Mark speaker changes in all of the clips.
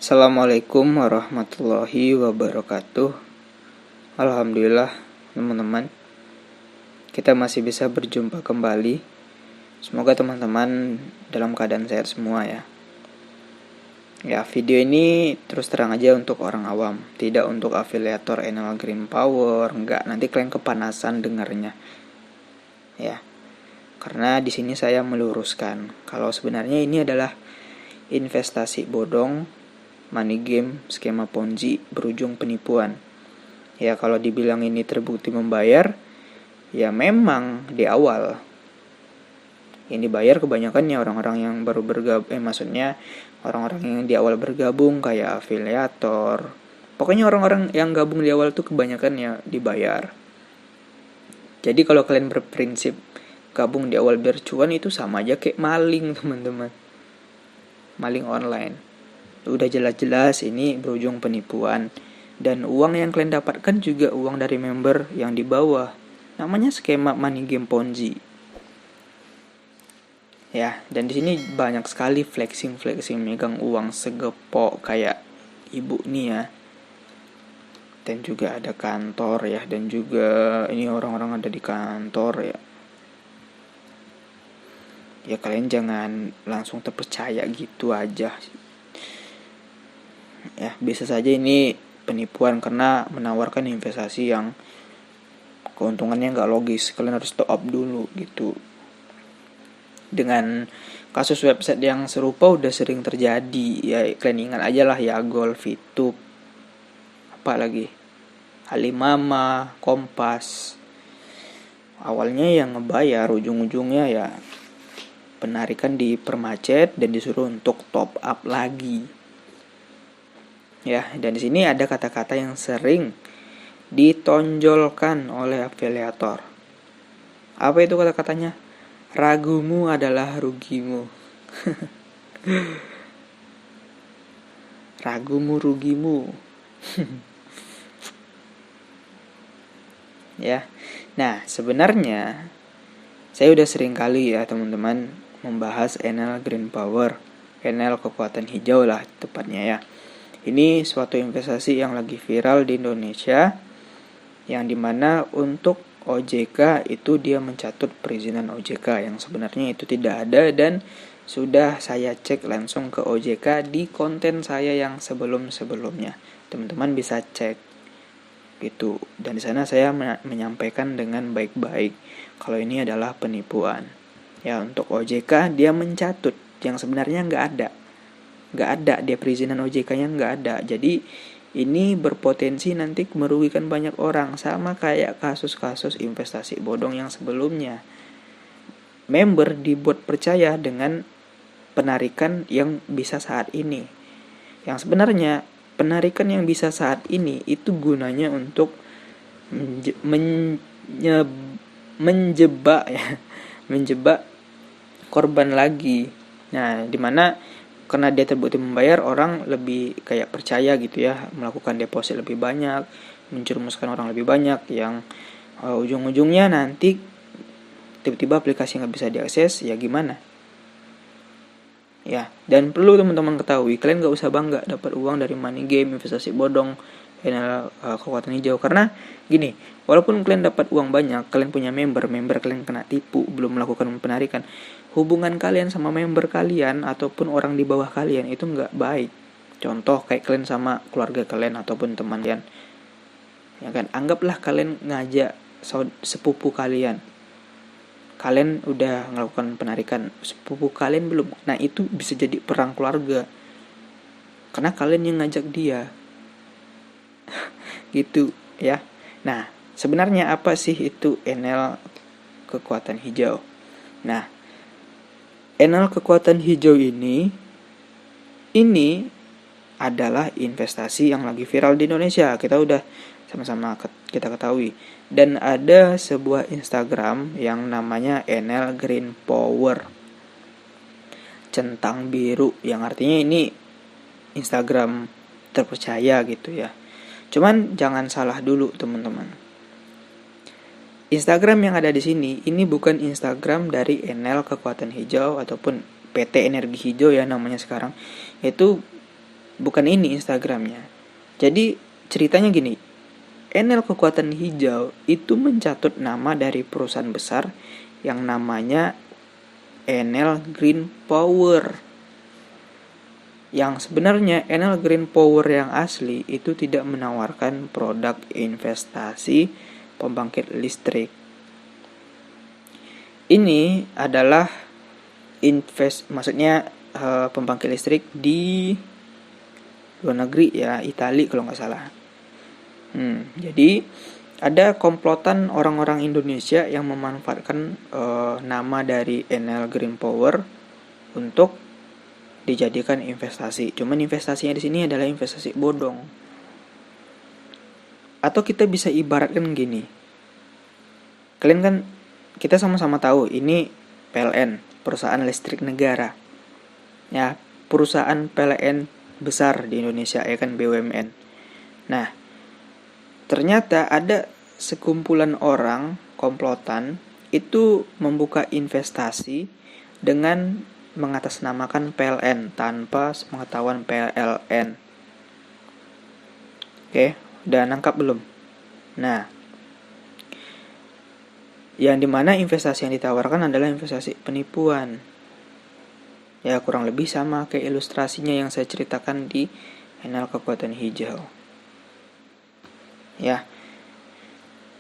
Speaker 1: Assalamualaikum warahmatullahi wabarakatuh. Alhamdulillah teman-teman, kita masih bisa berjumpa kembali. Semoga teman-teman dalam keadaan sehat semua ya. Ya, video ini terus terang aja untuk orang awam, tidak untuk afiliator Enel Green Power. Enggak, nanti kalian kepanasan dengarnya. Ya. Karena di sini saya meluruskan kalau sebenarnya ini adalah investasi bodong, money game, skema ponzi berujung penipuan. Ya, kalau dibilang ini terbukti membayar, ya memang di awal yang dibayar kebanyakannya orang-orang yang baru bergabung, maksudnya orang-orang yang di awal bergabung kayak afiliator. Pokoknya orang-orang yang gabung di awal tuh kebanyakan ya dibayar. Jadi kalau kalian berprinsip gabung di awal biar cuan, itu sama aja kayak maling, teman-teman. Maling online. Udah jelas-jelas ini berujung penipuan. Dan uang yang kalian dapatkan juga uang dari member yang di bawah. Namanya skema money game ponzi. Ya, dan di sini banyak sekali flexing megang uang segepok kayak ibu nih ya. Dan juga ada kantor ya, dan juga ini orang-orang ada di kantor ya. Ya kalian jangan langsung terpercaya gitu aja. Ya, bisa saja ini penipuan karena menawarkan investasi yang keuntungannya nggak logis. Kalian harus top up dulu gitu. Dengan kasus website yang serupa udah sering terjadi. Ya kalian ingat aja lah ya, Gol, Fitup, apa lagi, Alimama, Kompas. Awalnya yang ngebayar, ujung-ujungnya ya penarikan dipermacet dan disuruh untuk top up lagi. Ya, dan di sini ada kata-kata yang sering ditonjolkan oleh afiliator. Apa itu kata-katanya? Ragumu adalah rugimu. Ragumu rugimu. Ya. Nah, sebenarnya saya udah sering kali ya teman-teman membahas Enel Green Power, Enel kekuatan hijau lah tepatnya ya. Ini suatu investasi yang lagi viral di Indonesia, yang dimana untuk OJK itu dia mencatut perizinan OJK yang sebenarnya itu tidak ada, dan sudah saya cek langsung ke OJK di konten saya yang sebelum-sebelumnya. Teman-teman bisa cek gitu, dan di sana saya menyampaikan dengan baik-baik kalau ini adalah penipuan. Ya, untuk OJK dia mencatut yang sebenarnya nggak ada, dia perizinan OJK-nya nggak ada. Jadi ini berpotensi nanti merugikan banyak orang, sama kayak kasus-kasus investasi bodong yang sebelumnya. Member dibuat percaya dengan penarikan yang bisa saat ini, yang sebenarnya penarikan yang bisa saat ini itu gunanya untuk menjebak korban lagi. Nah, dimana karena dia terbukti membayar, orang lebih kayak percaya gitu ya, melakukan deposit lebih banyak, menjerumuskan orang lebih banyak, yang ujung-ujungnya nanti tiba-tiba aplikasi nggak bisa diakses, ya gimana? Ya, dan perlu teman-teman ketahui, kalian nggak usah bangga dapat uang dari money game, investasi bodong, kekuatan hijau. Karena gini, walaupun kalian dapat uang banyak, kalian punya member kalian kena tipu, belum melakukan penarikan, hubungan kalian sama member kalian ataupun orang di bawah kalian itu nggak baik. Contoh kayak kalian sama keluarga kalian ataupun teman kalian, ya kan, anggaplah kalian ngajak sepupu kalian udah melakukan penarikan, sepupu kalian belum. Nah, itu bisa jadi perang keluarga karena kalian yang ngajak dia. Gitu ya. Nah, sebenarnya apa sih itu Enel kekuatan hijau? Nah, Enel kekuatan hijau ini adalah investasi yang lagi viral di Indonesia. Kita udah sama-sama kita ketahui. Dan ada sebuah Instagram yang namanya Enel Green Power, centang biru, yang artinya ini Instagram terpercaya gitu ya. Cuman jangan salah dulu teman-teman. Instagram yang ada di sini ini bukan Instagram dari Enel kekuatan hijau ataupun PT Energi Hijau ya namanya sekarang. Itu bukan ini Instagramnya. Jadi ceritanya gini, Enel Kekuatan Hijau itu mencatut nama dari perusahaan besar yang namanya Enel Green Power. Yang sebenarnya Enel Green Power yang asli itu tidak menawarkan produk investasi pembangkit listrik. Ini adalah pembangkit listrik di luar negeri ya, Italia kalau nggak salah. Jadi ada komplotan orang-orang Indonesia yang memanfaatkan nama dari Enel Green Power untuk dijadikan investasi. Cuman investasinya di sini adalah investasi bodong. Atau kita bisa ibaratkan gini. Kalian kan, kita sama-sama tahu ini PLN, perusahaan listrik negara. Ya, perusahaan PLN besar di Indonesia ya kan, BUMN. Nah, ternyata ada sekumpulan orang komplotan itu membuka investasi dengan mengatasnamakan PLN tanpa pengetahuan PLN. Oke, udah nangkap belum? Nah, yang dimana investasi yang ditawarkan adalah investasi penipuan. Ya, kurang lebih sama kayak ilustrasinya yang saya ceritakan di Enel Kekuatan Hijau. Ya,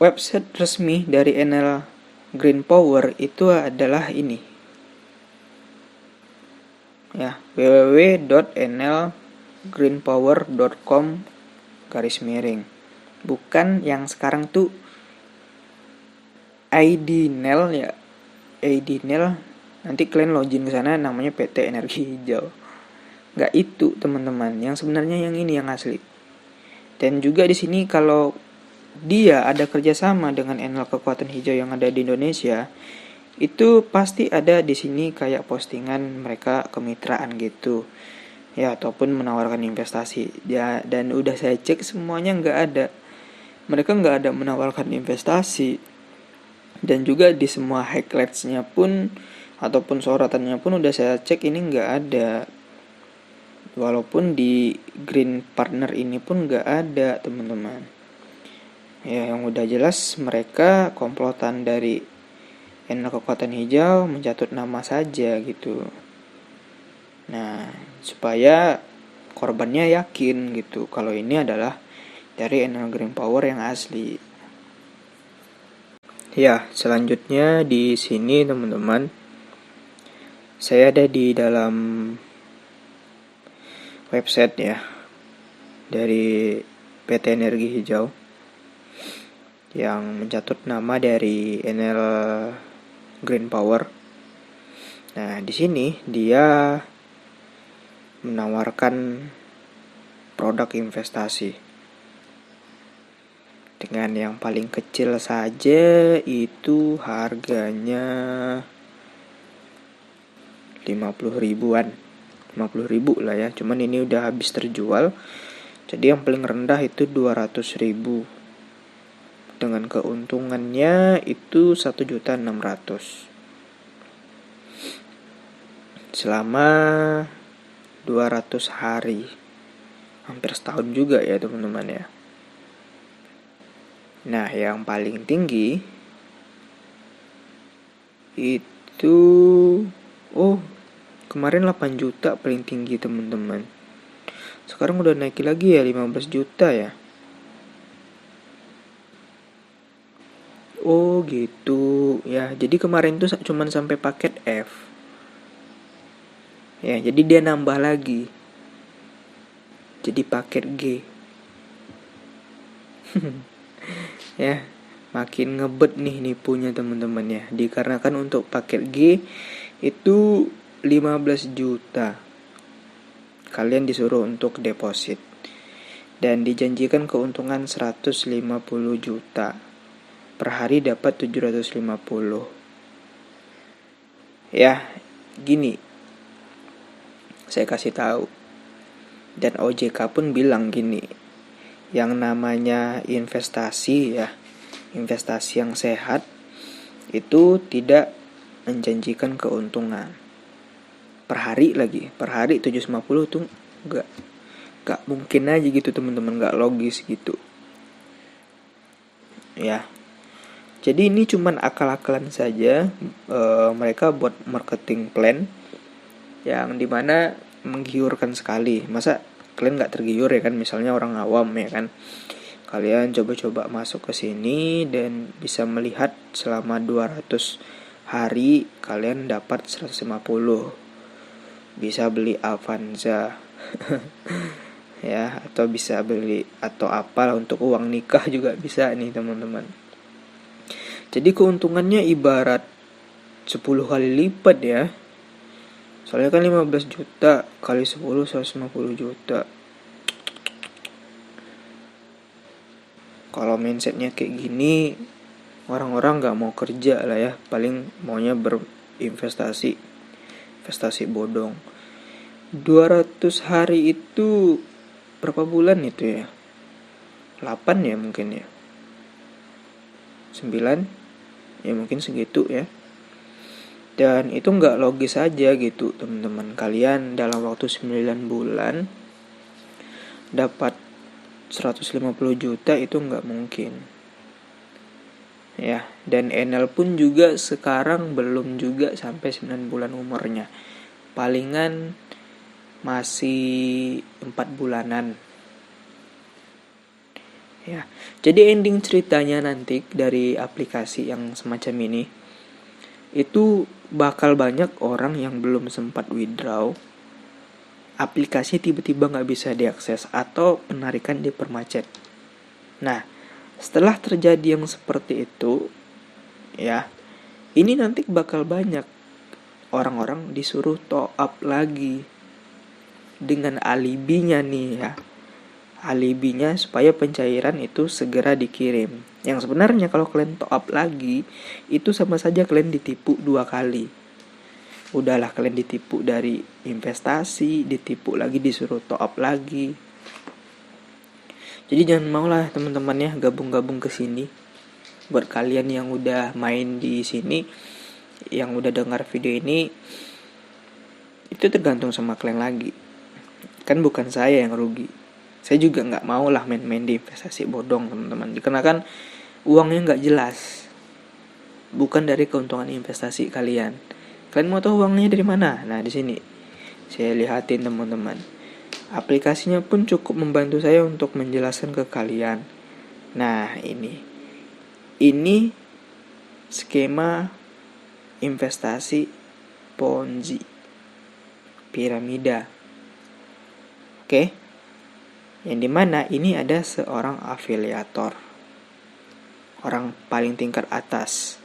Speaker 1: website resmi dari Enel Green Power itu adalah ini. Ya, www.enelgreenpower.com /. Bukan yang sekarang tuh IDNEL ya. IDNEL, nanti kalian login ke sana namanya PT Energi Hijau. Nggak itu, teman-teman. Yang sebenarnya yang ini yang asli. Dan juga di sini kalau dia ada kerjasama dengan Enel Kekuatan Hijau yang ada di Indonesia, itu pasti ada di sini kayak postingan mereka kemitraan gitu ya, ataupun menawarkan investasi ya. Dan udah saya cek semuanya nggak ada, mereka nggak ada menawarkan investasi. Dan juga di semua highlights-nya pun ataupun sorotannya pun udah saya cek ini nggak ada. Walaupun di Green Partner ini pun nggak ada, teman-teman. Ya, yang udah jelas mereka komplotan dari Enel Kekuatan Hijau mencatut nama saja gitu. Nah, supaya korbannya yakin gitu kalau ini adalah dari Enel Green Power yang asli. Ya, selanjutnya di sini teman-teman, saya ada di dalam website ya dari PT Energi Hijau yang mencatut nama dari Enel Green Power. Nah, di sini dia menawarkan produk investasi dengan yang paling kecil saja itu harganya 50 ribuan. 50 ribu lah ya. Cuman ini udah habis terjual. Jadi yang paling rendah itu 200 ribu. Dengan keuntungannya itu 1.600.000 selama 200 hari, hampir setahun juga ya teman-teman ya. Nah, yang paling tinggi itu kemarin 8 juta paling tinggi teman-teman. Sekarang udah naik lagi ya 15 juta ya. Oh gitu ya. Jadi kemarin tuh cuman sampai paket F. Ya, jadi dia nambah lagi. Jadi paket G. Ya, makin ngebet nih nipunya teman-teman ya. Dikarenakan untuk paket G itu 15 juta. Kalian disuruh untuk deposit. Dan dijanjikan keuntungan 150 juta. Per hari dapat 750. Ya, gini. Saya kasih tahu. Dan OJK pun bilang gini. Yang namanya investasi ya, investasi yang sehat itu tidak menjanjikan keuntungan. Per hari lagi, per hari 750 tuh enggak. Gak mungkin aja gitu teman-teman, gak logis gitu. Ya. Jadi ini cuman akal-akalan saja mereka buat marketing plan yang dimana menggiurkan sekali. Masa kalian gak tergiur ya kan, misalnya orang awam ya kan. Kalian coba-coba masuk ke sini dan bisa melihat selama 200 hari kalian dapat 150. Bisa beli Avanza. Ya, atau bisa beli atau apalah untuk uang nikah juga bisa nih teman-teman. Jadi keuntungannya ibarat 10 kali lipat ya. Soalnya kan 15 juta kali 10 150 juta. Kalau mindsetnya kayak gini, orang-orang gak mau kerja lah ya. Paling maunya berinvestasi. Investasi bodong. 200 hari itu berapa bulan itu ya? 8 ya mungkin ya. 9 ya mungkin segitu ya. Dan itu gak logis aja gitu teman-teman. Kalian dalam waktu 9 bulan dapat 150 juta itu gak mungkin. Ya, dan Enel pun juga sekarang belum juga sampai 9 bulan umurnya. Palingan masih 4 bulanan. Ya, jadi ending ceritanya nanti dari aplikasi yang semacam ini itu bakal banyak orang yang belum sempat withdraw, aplikasi tiba-tiba gak bisa diakses atau penarikan dipermacet. Nah, setelah terjadi yang seperti itu, ya, ini nanti bakal banyak orang-orang disuruh top up lagi dengan alibinya nih ya. Alibinya supaya pencairan itu segera dikirim. Yang sebenarnya kalau kalian top up lagi, itu sama saja kalian ditipu 2 kali. Udahlah kalian ditipu dari investasi, ditipu lagi disuruh top up lagi. Jadi jangan maulah teman-teman ya gabung-gabung ke sini. Buat kalian yang udah main di sini, yang udah dengar video ini, itu tergantung sama kalian lagi. Kan bukan saya yang rugi. Saya juga nggak mau lah main-main di investasi bodong teman-teman. Dikarenakan uangnya nggak jelas. Bukan dari keuntungan investasi kalian. Kalian mau tahu uangnya dari mana? Nah di sini saya lihatin teman-teman. Aplikasinya pun cukup membantu saya untuk menjelaskan ke kalian. Nah ini skema investasi Ponzi, piramida. Oke? Yang dimana ini ada seorang afiliator, orang paling tingkat atas.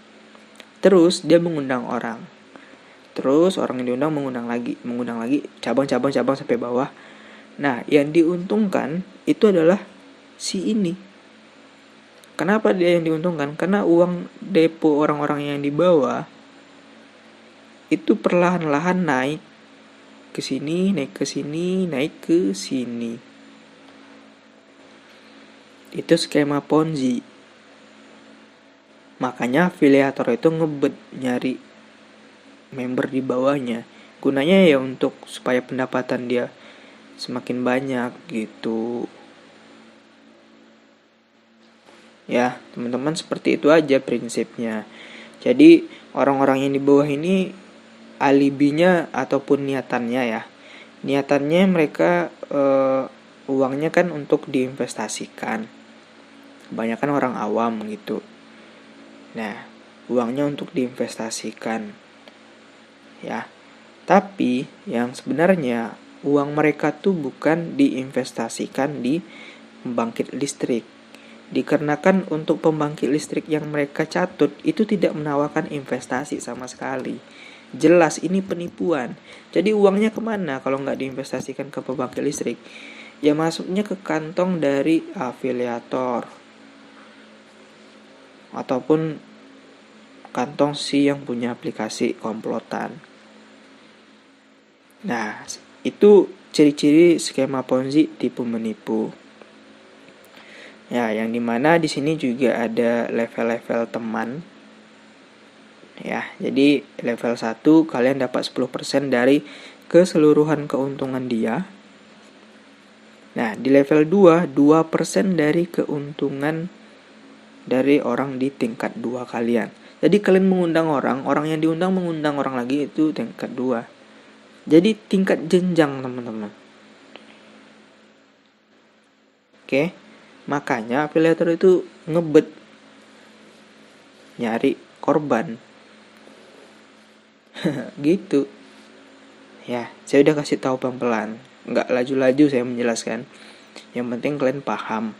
Speaker 1: Terus dia mengundang orang. Terus orang yang diundang mengundang lagi, cabang-cabang sampai bawah. Nah, yang diuntungkan itu adalah si ini. Kenapa dia yang diuntungkan? Karena uang depo orang-orang yang di bawah itu perlahan-lahan naik ke sini, naik ke sini, naik ke sini. Itu skema Ponzi. Makanya afiliator itu ngebet nyari member di bawahnya. Gunanya ya untuk supaya pendapatan dia semakin banyak gitu. Ya, teman-teman seperti itu aja prinsipnya. Jadi orang-orang yang di bawah ini alibinya ataupun niatannya ya. Niatannya mereka uangnya kan untuk diinvestasikan. Kebanyakan orang awam gitu. Nah, uangnya untuk diinvestasikan. Ya. Tapi yang sebenarnya uang mereka tuh bukan diinvestasikan di pembangkit listrik. Dikarenakan untuk pembangkit listrik yang mereka catut itu tidak menawarkan investasi sama sekali. Jelas ini penipuan. Jadi uangnya kemana kalau nggak diinvestasikan ke pembangkit listrik? Ya masuknya ke kantong dari afiliator. Ataupun kantong si yang punya aplikasi komplotan. Nah, itu ciri-ciri skema Ponzi tipu menipu. Ya, yang dimana di sini juga ada level-level teman. Ya, jadi level 1 kalian dapat 10% dari keseluruhan keuntungan dia. Nah, di level 2, 2% dari keuntungan dari orang di tingkat 2 kalian. Jadi kalian mengundang orang, orang yang diundang mengundang orang lagi, itu tingkat 2. Jadi tingkat jenjang, teman-teman. Oke. Makanya afiliator itu ngebet nyari korban. Gitu. Ya, saya udah kasih tahu pelan-pelan. Nggak laju-laju saya menjelaskan. Yang penting kalian paham.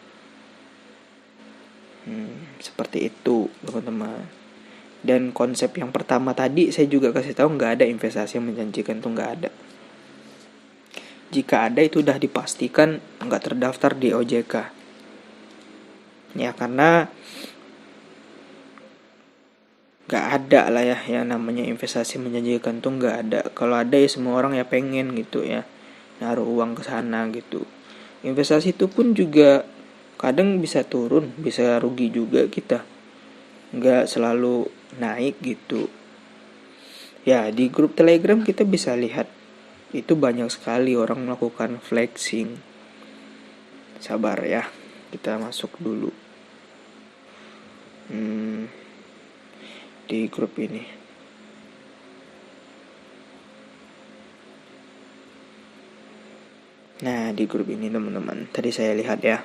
Speaker 1: Seperti itu, teman-teman. Dan konsep yang pertama tadi saya juga kasih tahu, nggak ada investasi yang menjanjikan, tuh nggak ada. Jika ada itu udah dipastikan nggak terdaftar di OJK. Ya karena nggak ada lah ya yang namanya investasi menjanjikan, tuh nggak ada. Kalau ada ya semua orang ya pengen gitu ya, naruh uang ke sana gitu. Investasi itu pun juga kadang bisa turun, bisa rugi juga kita. Nggak selalu naik gitu. Ya di grup Telegram kita bisa lihat itu banyak sekali orang melakukan flexing. Sabar ya, kita masuk dulu di grup ini. Nah, di grup ini teman-teman, tadi saya lihat ya.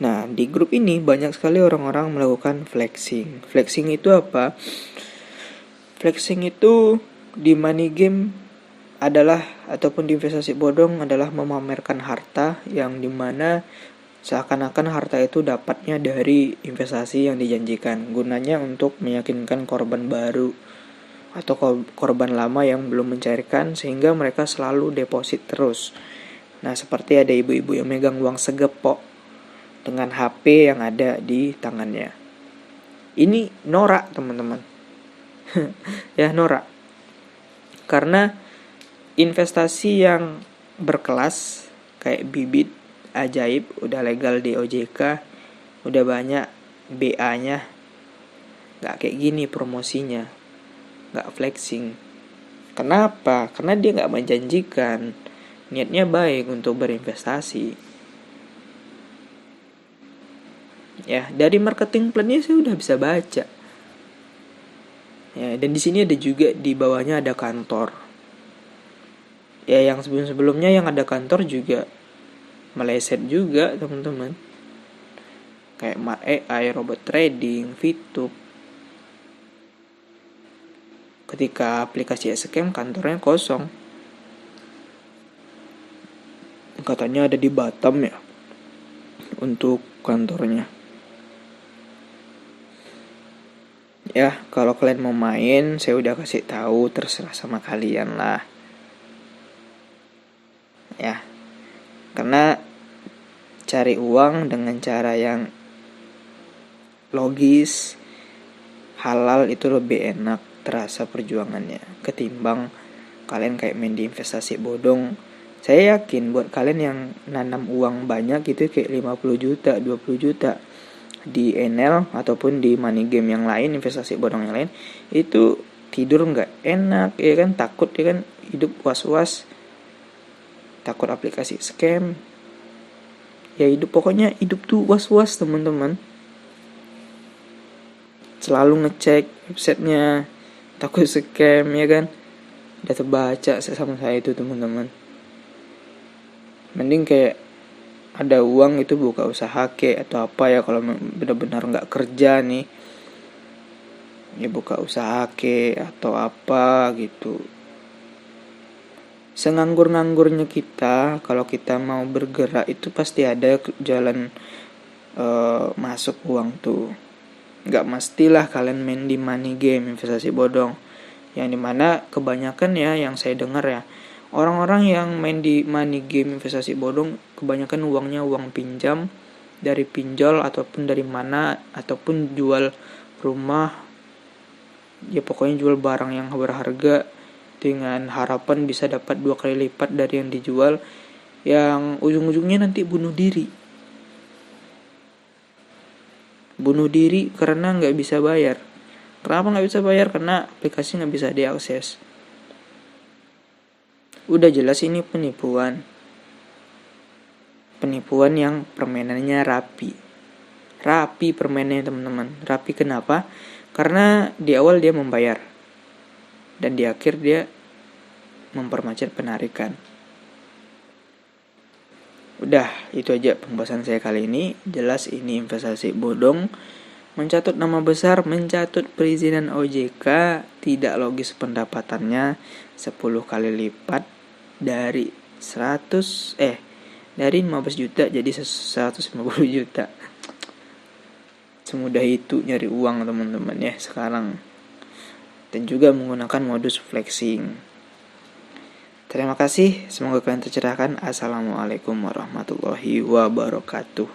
Speaker 1: Nah, di grup ini banyak sekali orang-orang melakukan flexing. Flexing itu apa? Flexing itu di money game adalah, ataupun di investasi bodong adalah memamerkan harta yang dimana seakan-akan harta itu dapatnya dari investasi yang dijanjikan. Gunanya untuk meyakinkan korban baru atau korban lama yang belum mencairkan, sehingga mereka selalu deposit terus. Nah, seperti ada ibu-ibu yang megang uang segepok dengan HP yang ada di tangannya. Ini norak, teman-teman. Ya, norak. Karena investasi yang berkelas kayak bibit ajaib udah legal di OJK, udah banyak BA-nya, gak kayak gini promosinya, gak flexing. Kenapa? Karena dia gak menjanjikan, niatnya baik untuk berinvestasi. Ya, dari marketing plan-nya saya udah bisa baca. Ya, dan di sini ada juga di bawahnya ada kantor. Ya, yang sebelum-sebelumnya yang ada kantor juga meleset juga, teman-teman. Kayak AI, robot trading, VTube. Ketika aplikasi scam, kantornya kosong. Katanya ada di Batam ya untuk kantornya. Ya, kalau kalian mau main, saya udah kasih tahu, terserah sama kalian lah. Ya, karena cari uang dengan cara yang logis, halal itu lebih enak terasa perjuangannya ketimbang kalian kayak main di investasi bodong. Saya yakin buat kalian yang nanam uang banyak gitu kayak 50 juta, 20 juta di NL ataupun di money game yang lain, investasi bodong yang lain, itu tidur nggak enak ya kan, takut ya kan, hidup was-was, takut aplikasi scam. Ya hidup, pokoknya hidup tuh was-was, teman-teman. Selalu ngecek websitenya, takut scam ya kan. Udah terbaca sama saya itu, teman-teman. Mending kayak ada uang itu buka usaha kayak atau apa ya, kalau benar-benar nggak kerja nih ya buka usaha kayak atau apa gitu. Senganggur-nganggurnya kita, kalau kita mau bergerak itu pasti ada jalan masuk uang tuh. Nggak mestilah kalian main di money game, investasi bodong, yang dimana kebanyakan ya yang saya dengar ya, orang-orang yang main di money game investasi bodong kebanyakan uangnya uang pinjam dari pinjol ataupun dari mana, ataupun jual rumah, ya pokoknya jual barang yang berharga dengan harapan bisa dapat 2 kali lipat dari yang dijual, yang ujung-ujungnya nanti bunuh diri karena nggak bisa bayar. Kenapa nggak bisa bayar? Karena aplikasi nggak bisa diakses. Udah jelas ini penipuan. penipuan yang permainannya rapi. Rapi permainannya teman-teman. Rapi kenapa? Karena di awal dia membayar dan di akhir dia mempermacet penarikan. Udah, itu aja pembahasan saya kali ini. Jelas ini investasi bodong. Mencatut nama besar, mencatut perizinan OJK, tidak logis pendapatannya 10 kali lipat dari 15 juta jadi 150 juta. Semudah itu nyari uang teman-teman ya sekarang. Dan juga menggunakan modus flexing. Terima kasih, semoga kalian tercerahkan. Assalamualaikum warahmatullahi wabarakatuh.